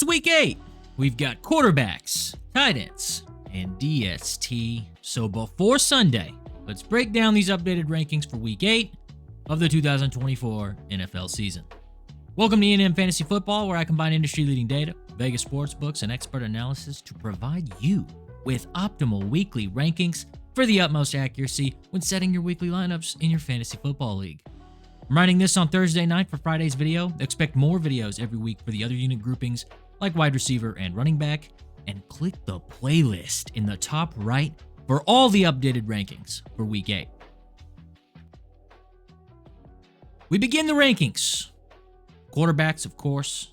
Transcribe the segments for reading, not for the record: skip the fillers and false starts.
It's week 8. We've got quarterbacks, tight ends, and DST. So before Sunday, let's break down these updated rankings for week 8 of the 2024 NFL season. Welcome to E&M Fantasy Football, where I combine industry-leading data, Vegas sportsbooks, and expert analysis to provide you with optimal weekly rankings for the utmost accuracy when setting your weekly lineups in your fantasy football league. I'm writing this on Thursday night for Friday's video. Expect more videos every week for the other unit groupings like wide receiver and running back, and click the playlist in the top right for all the updated rankings for week 8. We begin the rankings. Quarterbacks, of course.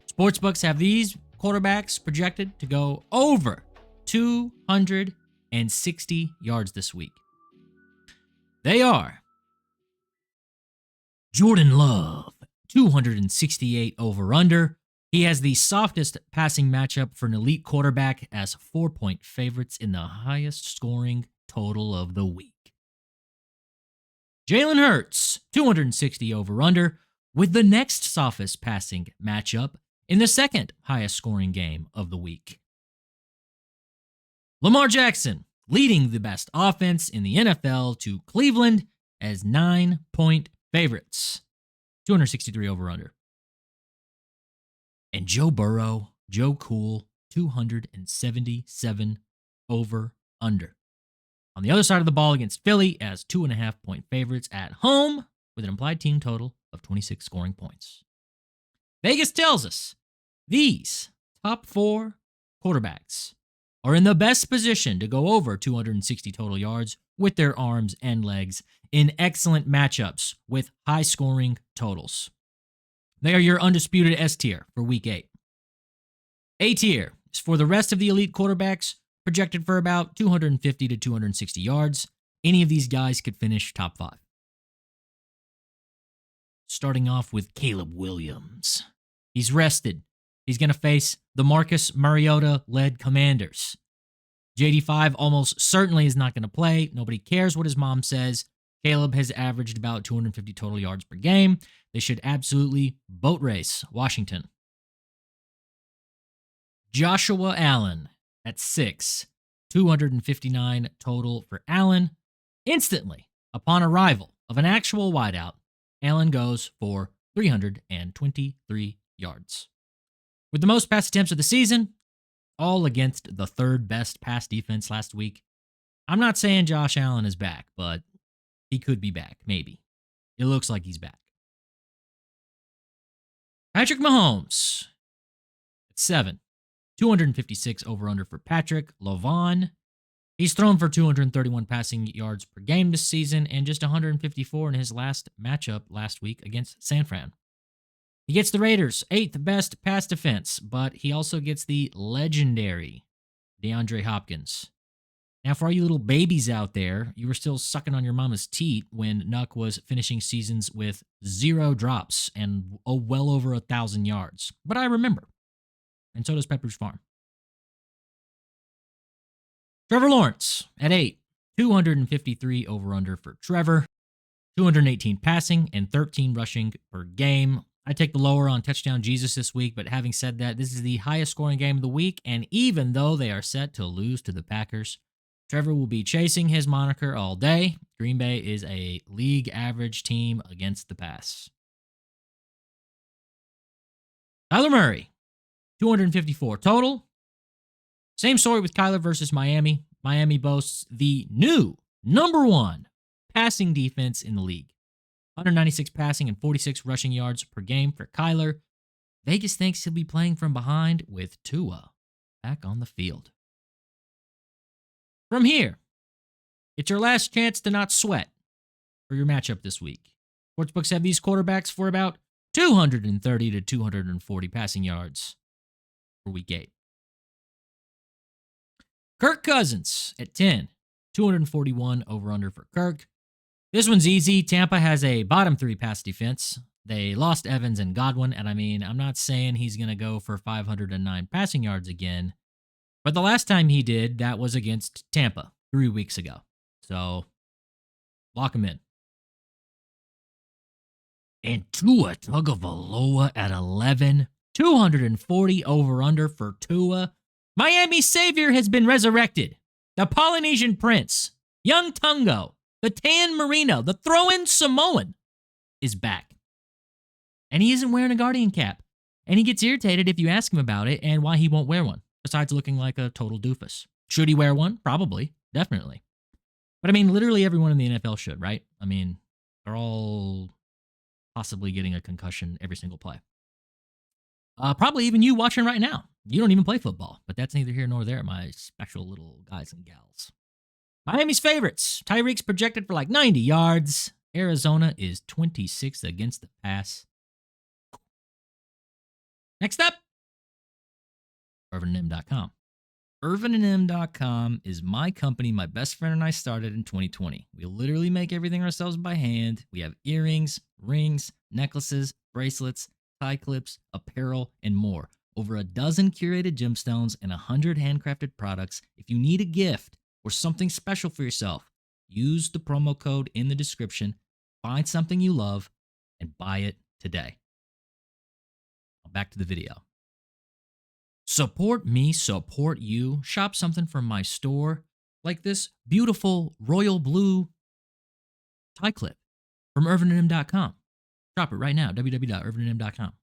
Sportsbooks have these quarterbacks projected to go over 260 yards this week. They are Jordan Love, 268 over-under. He has the softest passing matchup for an elite quarterback as 4-point favorites in the highest scoring total of the week. Jalen Hurts, 260 over-under, with the next softest passing matchup in the second highest scoring game of the week. Lamar Jackson, leading the best offense in the NFL to Cleveland as 9-point favorites, 263 over-under. And Joe Burrow, Joe Cool, 277 over-under. On the other side of the ball against Philly as 2.5-point favorites at home with an implied team total of 26 scoring points. Vegas tells us these top 4 quarterbacks are in the best position to go over 260 total yards with their arms and legs in excellent matchups with high scoring totals. They are your undisputed S tier for week 8. A tier is for the rest of the elite quarterbacks, projected for about 250 to 260 yards. Any of these guys could finish top 5. Starting off with Caleb Williams. He's rested. He's going to face the Marcus Mariota-led Commanders. JD5 almost certainly is not going to play. Nobody cares what his mom says. Caleb has averaged about 250 total yards per game. They should absolutely boat race Washington. Joshua Allen at 6, 259 total for Allen. Instantly, upon arrival of an actual wideout, Allen goes for 323 yards. With the most pass attempts of the season, all against the third best pass defense last week. I'm not saying Josh Allen is back, but he could be back, maybe. It looks like he's back. Patrick Mahomes at 7, 256 over-under for Patrick LaVon. He's thrown for 231 passing yards per game this season and just 154 in his last matchup last week against San Fran. He gets the Raiders' 8th best pass defense, but he also gets the legendary DeAndre Hopkins. Now, for all you little babies out there, you were still sucking on your mama's teat when Nuck was finishing seasons with 0 drops and well over 1,000 yards. But I remember. And so does Pepperidge Farm. Trevor Lawrence at 8, 253 over-under for Trevor, 218 passing and 13 rushing per game. I take the lower on Touchdown Jesus this week, but having said that, this is the highest scoring game of the week, and even though they are set to lose to the Packers, Trevor will be chasing his moniker all day. Green Bay is a league average team against the pass. Kyler Murray, 254 total. Same story with Kyler versus Miami. Miami boasts the new number 1 passing defense in the league. 196 passing and 46 rushing yards per game for Kyler. Vegas thinks he'll be playing from behind with Tua back on the field. From here, it's your last chance to not sweat for your matchup this week. Sportsbooks have these quarterbacks for about 230 to 240 passing yards for week 8. Kirk Cousins at 10, 241 over-under for Kirk. This one's easy. Tampa has a bottom 3 pass defense. They lost Evans and Godwin, and I'm not saying he's going to go for 509 passing yards again, but the last time he did, that was against Tampa 3 weeks ago. So, lock him in. And Tua Tagovailoa at 11, 240 over-under for Tua. Miami's savior has been resurrected. The Polynesian Prince, Young Tungo, the Tan Marino, the throw-in Samoan is back. And he isn't wearing a Guardian cap. And he gets irritated if you ask him about it and why he won't wear one, besides looking like a total doofus. Should he wear one? Probably. Definitely. But I mean, literally everyone in the NFL should, right? I mean, they're all possibly getting a concussion every single play. Probably even you watching right now. You don't even play football, but that's neither here nor there, my special little guys and gals. Miami's favorites. Tyreek's projected for like 90 yards. Arizona is 26th against the pass. Next up, ErvinandM.com. ErvinandM.com is my company my best friend and I started in 2020. We literally make everything ourselves by hand. We have earrings, rings, necklaces, bracelets, tie clips, apparel, and more. Over a dozen curated gemstones and 100 handcrafted products. If you need a gift or something special for yourself, use the promo code in the description, find something you love, and buy it today. Now back to the video. Support me, support you. Shop something from my store, like this beautiful royal blue tie clip from ErvinandM.com. Shop it right now, www.ervinandm.com.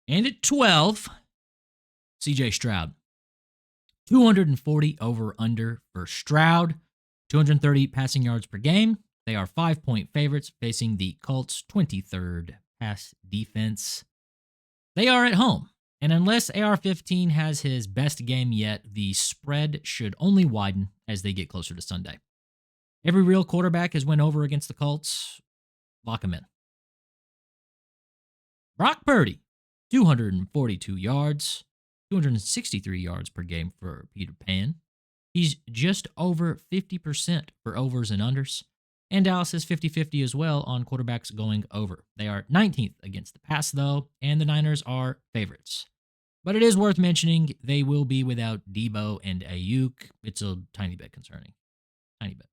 And at 12, CJ Stroud. 240 over-under for Stroud. 230 passing yards per game. They are 5-point favorites facing the Colts' 23rd pass defense. They are at home, and unless AR-15 has his best game yet, the spread should only widen as they get closer to Sunday. Every real quarterback has went over against the Colts. Lock him in. Brock Purdy, 242 yards, 263 yards per game for Peter Pan. He's just over 50% for overs and unders. And Dallas is 50-50 as well on quarterbacks going over. They are 19th against the pass, though, and the Niners are favorites. But it is worth mentioning they will be without Debo and Ayuk. It's a tiny bit concerning. Tiny bit.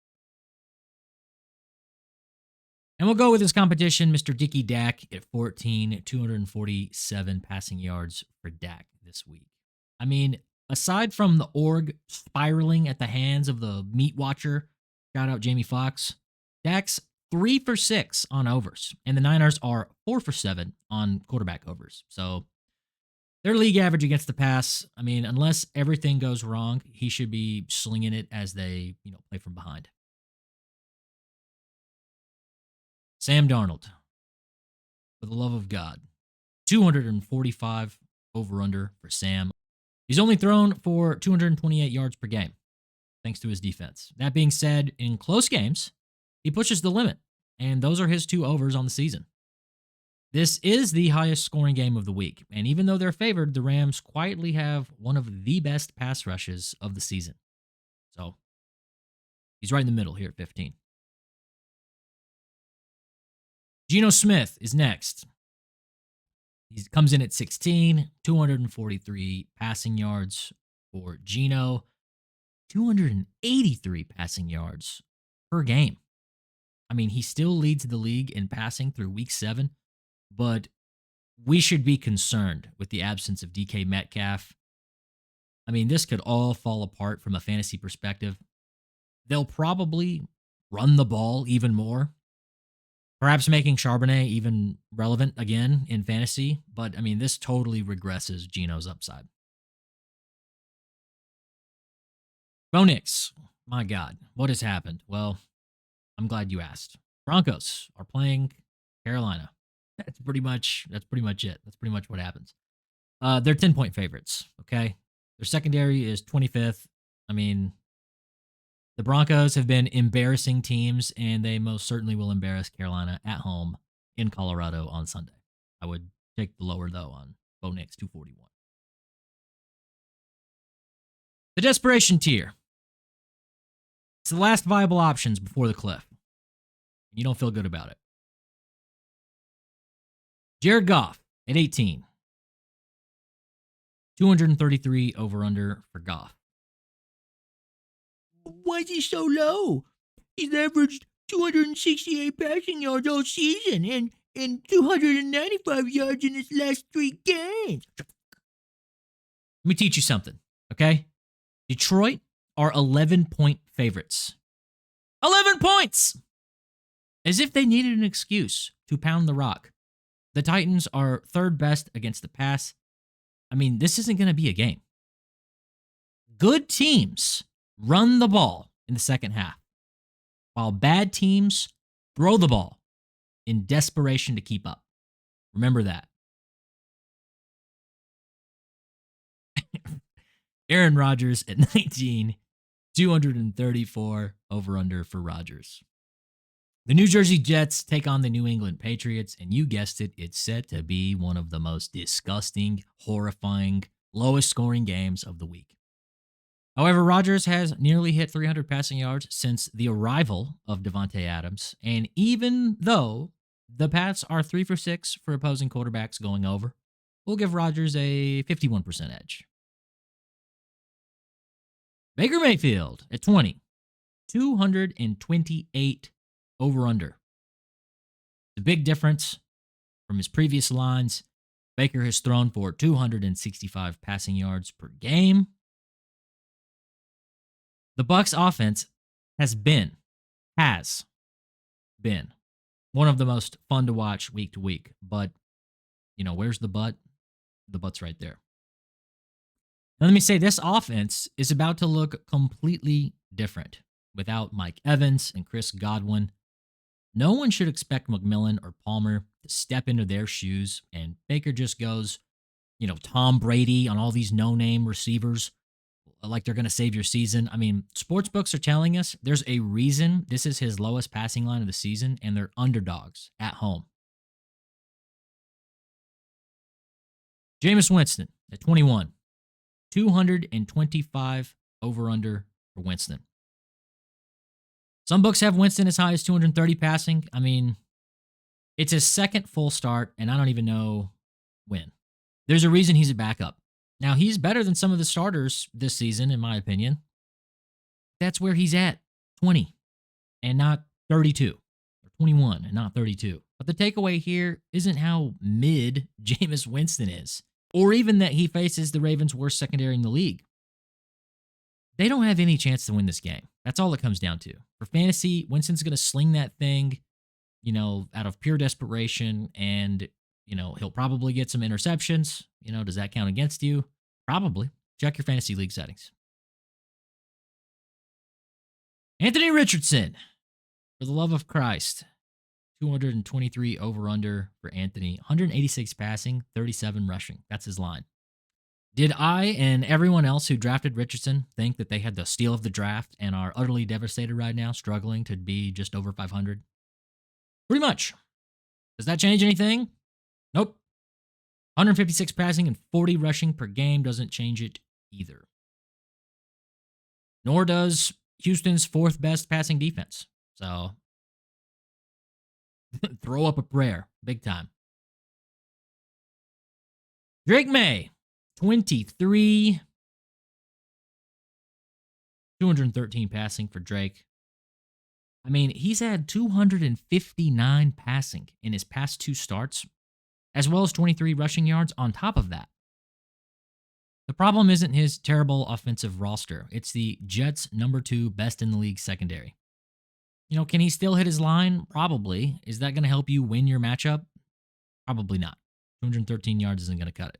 And we'll go with his competition, Mr. Dickie Dak at 14, 247 passing yards for Dak this week. I mean, aside from the org spiraling at the hands of the meat watcher, shout out Jamie Foxx, Dak's 3 for 6 on overs, and the Niners are 4 for 7 on quarterback overs. So their league average against the pass, I mean, unless everything goes wrong, he should be slinging it as they, play from behind. Sam Darnold, for the love of God, 245 over-under for Sam. He's only thrown for 228 yards per game, thanks to his defense. That being said, in close games, he pushes the limit, and those are his 2 overs on the season. This is the highest scoring game of the week, and even though they're favored, the Rams quietly have one of the best pass rushes of the season. So, he's right in the middle here at 15. Geno Smith is next. He comes in at 16, 243 passing yards for Geno, 283 passing yards per game. I mean, he still leads the league in passing through week 7, but we should be concerned with the absence of DK Metcalf. I mean, this could all fall apart from a fantasy perspective. They'll probably run the ball even more, perhaps making Charbonnet even relevant again in fantasy, but I mean, this totally regresses Geno's upside. Bo Nix, my God, what has happened? Well, I'm glad you asked. Broncos are playing Carolina. That's pretty much it. That's pretty much what happens. They're 10-point favorites, okay? Their secondary is 25th. I mean, the Broncos have been embarrassing teams, and they most certainly will embarrass Carolina at home in Colorado on Sunday. I would take the lower, though, on Bo Nix, 241. The desperation tier. It's the last viable options before the cliff. You don't feel good about it. Jared Goff at 18. 233 over-under for Goff. Why is he so low? He's averaged 268 passing yards all season, and and 295 yards in his last 3 games. Let me teach you something, okay? Detroit are 11-point favorites. 11 points! As if they needed an excuse to pound the rock. The Titans are third best against the pass. I mean, this isn't going to be a game. Good teams run the ball in the second half, while bad teams throw the ball in desperation to keep up. Remember that. Aaron Rodgers at 19, 234 over-under for Rodgers. The New Jersey Jets take on the New England Patriots, and you guessed it, it's set to be one of the most disgusting, horrifying, lowest scoring games of the week. However, Rodgers has nearly hit 300 passing yards since the arrival of Devontae Adams, and even though the Pats are 3 for 6 for opposing quarterbacks going over, we'll give Rodgers a 51% edge. Baker Mayfield at 20, 228 over-under. The big difference from his previous lines, Baker has thrown for 265 passing yards per game. The Bucs offense has been one of the most fun to watch week to week. But, where's the but? The but's right there. Now, let me say, this offense is about to look completely different without Mike Evans and Chris Godwin. No one should expect McMillan or Palmer to step into their shoes, and Baker just goes, Tom Brady on all these no-name receivers like they're going to save your season. I mean, sportsbooks are telling us there's a reason this is his lowest passing line of the season, and they're underdogs at home. Jameis Winston at 21, 225 over-under for Winston. Some books have Winston as high as 230 passing. I mean, it's his second full start, and I don't even know when. There's a reason he's a backup. Now, he's better than some of the starters this season, in my opinion. That's where he's at, 20, and not 32, or 21, and not 32. But the takeaway here isn't how mid Jameis Winston is, or even that he faces the Ravens' worst secondary in the league. They don't have any chance to win this game. That's all it comes down to. For fantasy, Winston's going to sling that thing, out of pure desperation, and, he'll probably get some interceptions. Does that count against you? Probably. Check your fantasy league settings. Anthony Richardson, for the love of Christ, 223 over-under for Anthony, 186 passing, 37 rushing. That's his line. Did I and everyone else who drafted Richardson think that they had the steal of the draft and are utterly devastated right now, struggling to be just over 500? Pretty much. Does that change anything? Nope. 156 passing and 40 rushing per game doesn't change it either. Nor does Houston's fourth best passing defense. So, throw up a prayer. Big time. Drake May, 23. 213 passing for Drake. I mean, he's had 259 passing in his past 2 starts, as well as 23 rushing yards on top of that. The problem isn't his terrible offensive roster. It's the Jets' number 2 best in the league secondary. Can he still hit his line? Probably. Is that going to help you win your matchup? Probably not. 213 yards isn't going to cut it.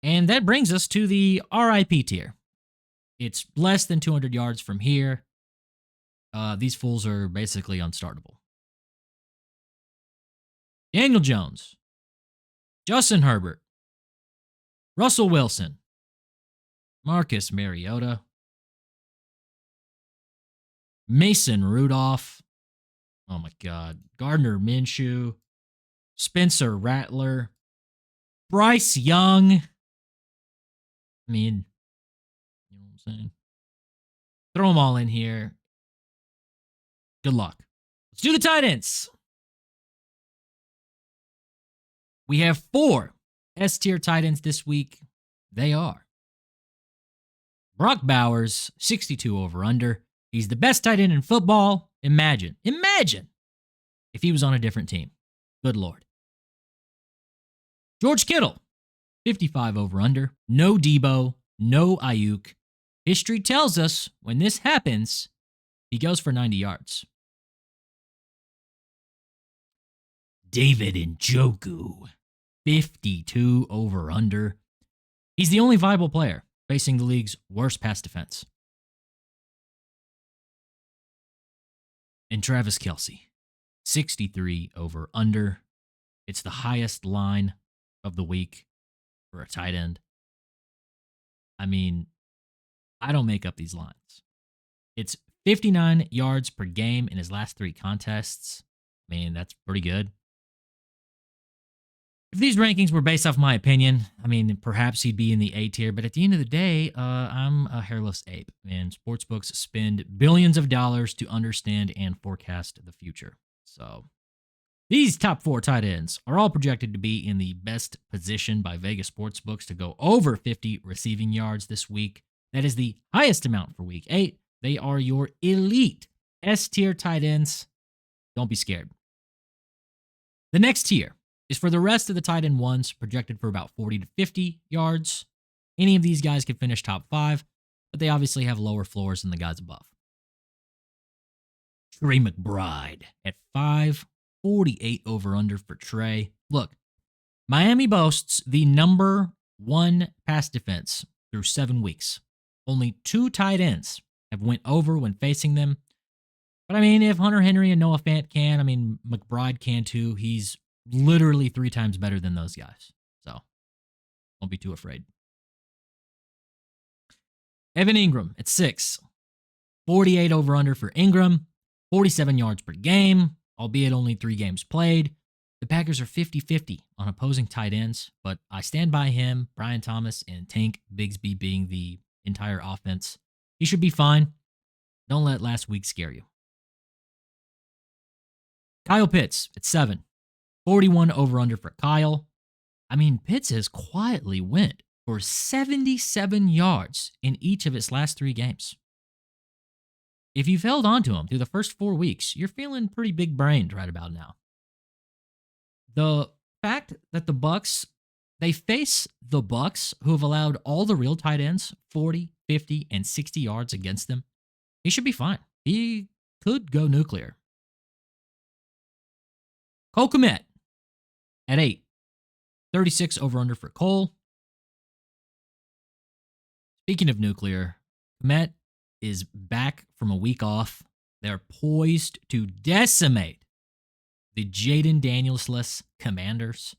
And that brings us to the RIP tier. It's less than 200 yards from here. These fools are basically unstartable. Daniel Jones, Justin Herbert, Russell Wilson, Marcus Mariota, Mason Rudolph, oh my God, Gardner Minshew, Spencer Rattler, Bryce Young. I mean, you know what I'm saying? Throw them all in here. Good luck. Let's do the tight ends. We have 4 S-tier tight ends this week. They are Brock Bowers, 62 over-under. He's the best tight end in football. Imagine if he was on a different team. Good Lord. George Kittle, 55 over under. No Debo, no Ayuk. History tells us when this happens, he goes for 90 yards. David Njoku, 52 over under. He's the only viable player facing the league's worst pass defense. And Travis Kelce, 63 over under. It's the highest line of the week for a tight end. I mean, I don't make up these lines. It's 59 yards per game in his last 3 contests. I mean, that's pretty good. If these rankings were based off my opinion, I mean, perhaps he'd be in the A tier, but at the end of the day, I'm a hairless ape, and sportsbooks spend billions of dollars to understand and forecast the future. So, these top 4 tight ends are all projected to be in the best position by Vegas sportsbooks to go over 50 receiving yards this week. That is the highest amount for week 8. They are your elite S tier tight ends. Don't be scared. The next tier is for the rest of the tight end ones, projected for about 40 to 50 yards. Any of these guys could finish top 5, but they obviously have lower floors than the guys above. Trey McBride at 548 over under for Trey. Look, Miami boasts the number 1 pass defense through 7 weeks. Only 2 tight ends have went over when facing them. But I mean, if Hunter Henry and Noah Fant can, I mean, McBride can too. He's literally 3 times better than those guys. So, don't be too afraid. Evan Ingram at 6. 48 over under for Ingram. 47 yards per game, albeit only 3 games played. The Packers are 50-50 on opposing tight ends, but I stand by him, Brian Thomas, and Tank Bigsby being the entire offense. He should be fine. Don't let last week scare you. Kyle Pitts at 7. 41 over under for Kyle. I mean, Pitts has quietly went for 77 yards in each of his last 3 games. If you've held on to him through the first 4 weeks, you're feeling pretty big-brained right about now. The fact that the Bucs, they face the Bucs, who have allowed all the real tight ends 40, 50, and 60 yards against them, he should be fine. He could go nuclear. Cole Kmet at 8. 36 over under for Cole. Speaking of nuclear, Kmet is back from a week off. They're poised to decimate the Jaden Daniels-less Commanders.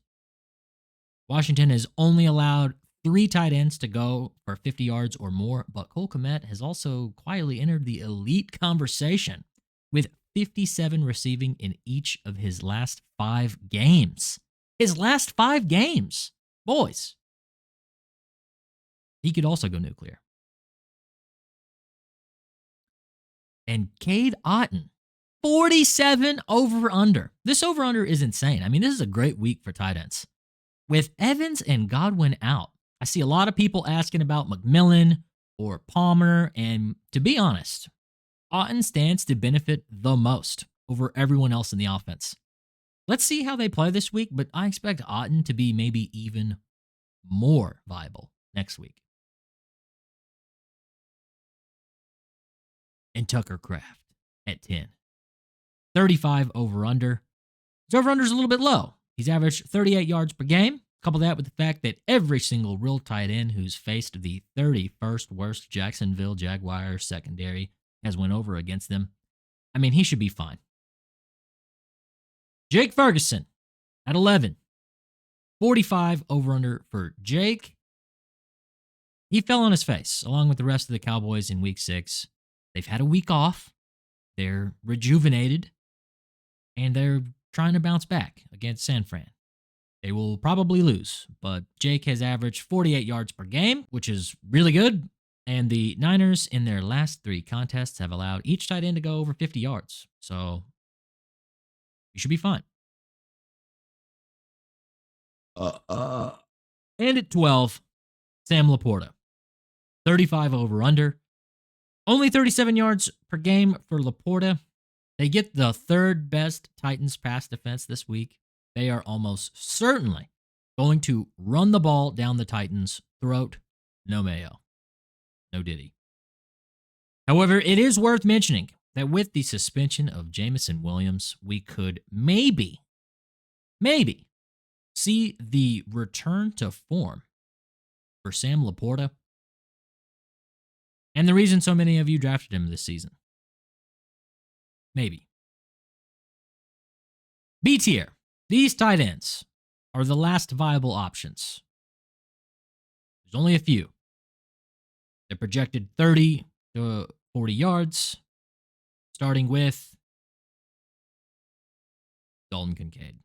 Washington has only allowed 3 tight ends to go for 50 yards or more, but Cole Kmet has also quietly entered the elite conversation with 57 receiving in each of his last 5 games. His last 5 games. Boys. He could also go nuclear. And Cade Otton, 47 over under. This over under is insane. I mean, this is a great week for tight ends. With Evans and Godwin out, I see a lot of people asking about McMillan or Palmer, and to be honest, Otton stands to benefit the most over everyone else in the offense. Let's see how they play this week, but I expect Otton to be maybe even more viable next week. And Tucker Kraft at 10. 35 over under. His over under is a little bit low. He's averaged 38 yards per game. Couple that with the fact that every single real tight end who's faced the 31st worst Jacksonville Jaguars secondary has went over against them. I mean, he should be fine. Jake Ferguson at 11. 45 over under for Jake. He fell on his face along with the rest of the Cowboys in week 6. They've had a week off. They're rejuvenated. And they're trying to bounce back against San Fran. They will probably lose, but Jake has averaged 48 yards per game, which is really good. And the Niners, in their last 3 contests, have allowed each tight end to go over 50 yards. So, you should be fine. And at 12, Sam Laporta. 35 over under. Only 37 yards per game for Laporta. They get the third best Titans pass defense this week. They are almost certainly going to run the ball down the Titans' throat. No mayo. No Diddy. However, it is worth mentioning that with the suspension of Jameson Williams, we could maybe see the return to form for Sam Laporta. And the reason so many of you drafted him this season. Maybe. B tier. These tight ends are the last viable options. There's only a few. They're projected 30 to 40 yards, starting with Dalton Kincaid.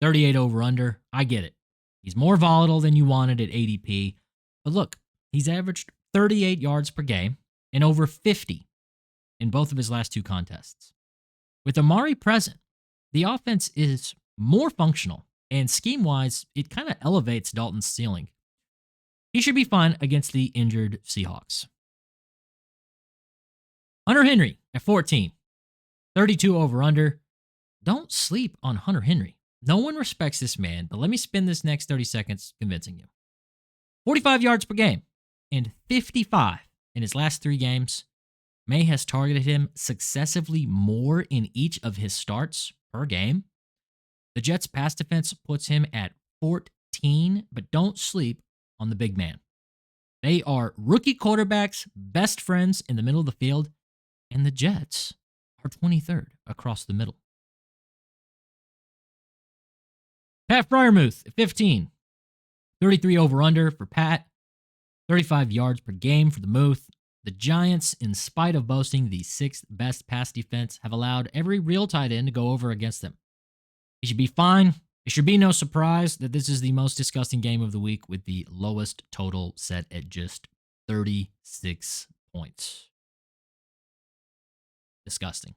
38 over under. I get it. He's more volatile than you wanted at ADP. But look, he's averaged 38 yards per game and over 50 in both of his last two contests. With Amari present, the offense is more functional, and scheme-wise, it kind of elevates Dalton's ceiling. He should be fine against the injured Seahawks. Hunter Henry at 14. 32 over under. Don't sleep on Hunter Henry. No one respects this man, but let me spend this next 30 seconds convincing you. 45 yards per game and 55 in his last 3 games. May has targeted him successively more in each of his starts per game. The Jets' pass defense puts him at 14, but don't sleep on the big man. They are rookie quarterbacks, best friends in the middle of the field, and the Jets are 23rd across the middle. Pat Freiermuth at 15. 33 over under for Pat. 35 yards per game for the Muth. The Giants, in spite of boasting the 6th best pass defense, have allowed every real tight end to go over against them. He should be fine. It should be no surprise that this is the most disgusting game of the week with the lowest total set at just 36 points. Disgusting.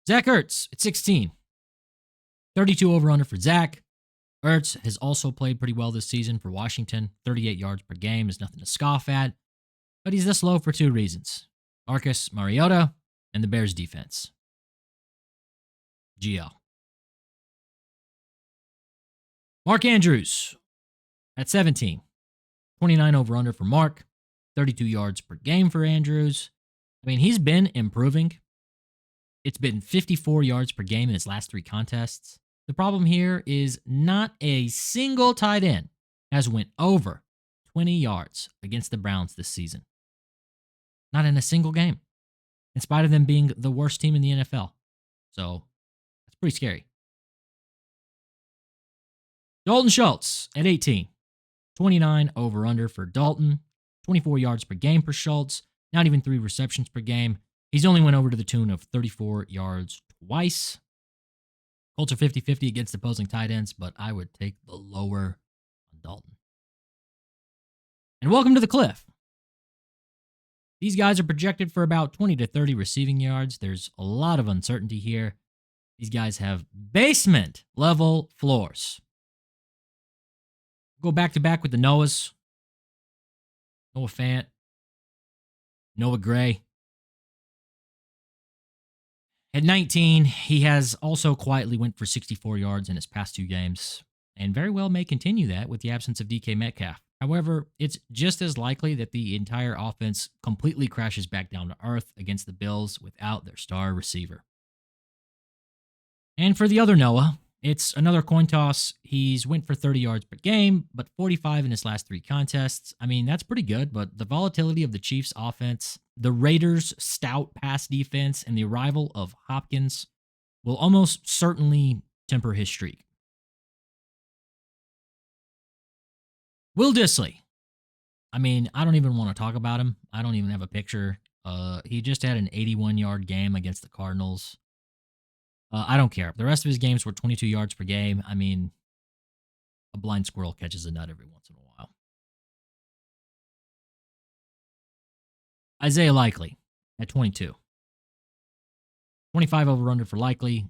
Zach Ertz at 16. 32 over under for Zach. Ertz has also played pretty well this season for Washington. 38 yards per game is nothing to scoff at. But he's this low for 2 reasons. Marcus Mariota and the Bears defense. GL. Mark Andrews at 17. 29 over under for Mark. 32 yards per game for Andrews. I mean, he's been improving. It's been 54 yards per game in his last 3 contests. The problem here is not a single tight end has went over 20 yards against the Browns this season. Not in a single game, in spite of them being the worst team in the NFL. So, that's pretty scary. Dalton Schultz at 18. 29 over under for Dalton. 24 yards per game for Schultz. Not even 3 receptions per game. He's only went over to the tune of 34 yards twice. Colts are 50-50 against opposing tight ends, but I would take the lower on Dalton. And welcome to the cliff. These guys are projected for about 20 to 30 receiving yards. There's a lot of uncertainty here. These guys have basement level floors. Go back to back with the Noahs. Noah Fant. Noah Gray. At 19, he has also quietly went for 64 yards in his past 2 games, and very well may continue that with the absence of DK Metcalf. However, it's just as likely that the entire offense completely crashes back down to earth against the Bills without their star receiver. And for the other Noah, it's another coin toss. He's went for 30 yards per game, but 45 in his last 3 contests. I mean, that's pretty good, but the volatility of the Chiefs' offense, the Raiders' stout pass defense, and the arrival of Hopkins will almost certainly temper his streak. Will Dissly. I mean, I don't even want to talk about him. I don't even have a picture. He just had an 81-yard game against the Cardinals. I don't care. The rest of his games were 22 yards per game. I mean, a blind squirrel catches a nut every once in a while. Isaiah Likely at 22. 25 over under for Likely.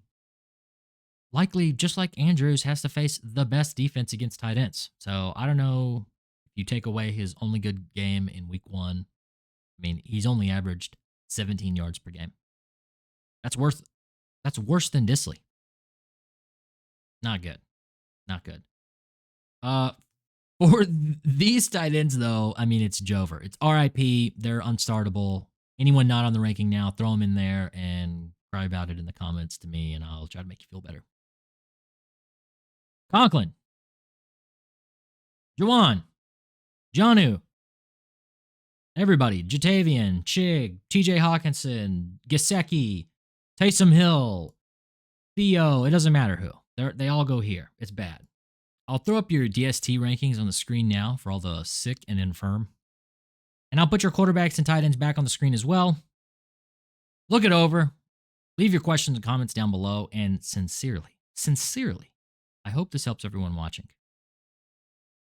Likely, just like Andrews, has to face the best defense against tight ends. So I don't know if you take away his only good game in week 1. I mean, he's only averaged 17 yards per game. That's worse than Disley. Not good. Not good. For these tight ends, though, I mean, it's Jover. It's RIP. They're unstartable. Anyone not on the ranking now, throw them in there and cry about it in the comments to me, and I'll try to make you feel better. Conklin. Jawan. Janu. Everybody. Jatavian. Chig. TJ Hawkinson. Gesicki. Taysom Hill. Theo. It doesn't matter who. They all go here. It's bad. I'll throw up your DST rankings on the screen now for all the sick and infirm. And I'll put your quarterbacks and tight ends back on the screen as well. Look it over. Leave your questions and comments down below. And sincerely, I hope this helps everyone watching.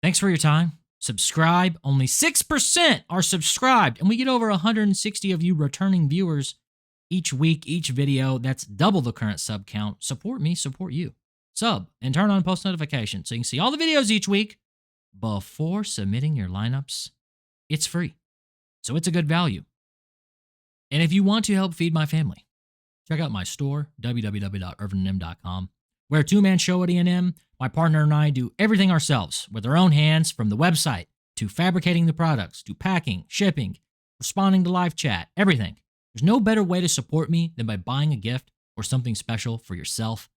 Thanks for your time. Subscribe. Only 6% are subscribed. And we get over 160 of you returning viewers each week, each video. That's double the current sub count. Support me, support you. Sub and turn on post notifications so you can see all the videos each week before submitting your lineups. It's free, so it's a good value. And if you want to help feed my family, check out my store, www.ervinm.com. We're a two-man show at E&M. My partner and I do everything ourselves with our own hands, from the website to fabricating the products to packing, shipping, responding to live chat, everything. There's no better way to support me than by buying a gift or something special for yourself.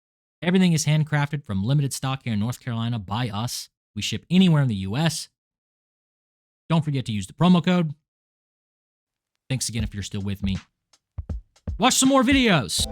Everything is handcrafted from limited stock here in North Carolina by us. We ship anywhere in the U.S. Don't forget to use the promo code. Thanks again if you're still with me. Watch some more videos.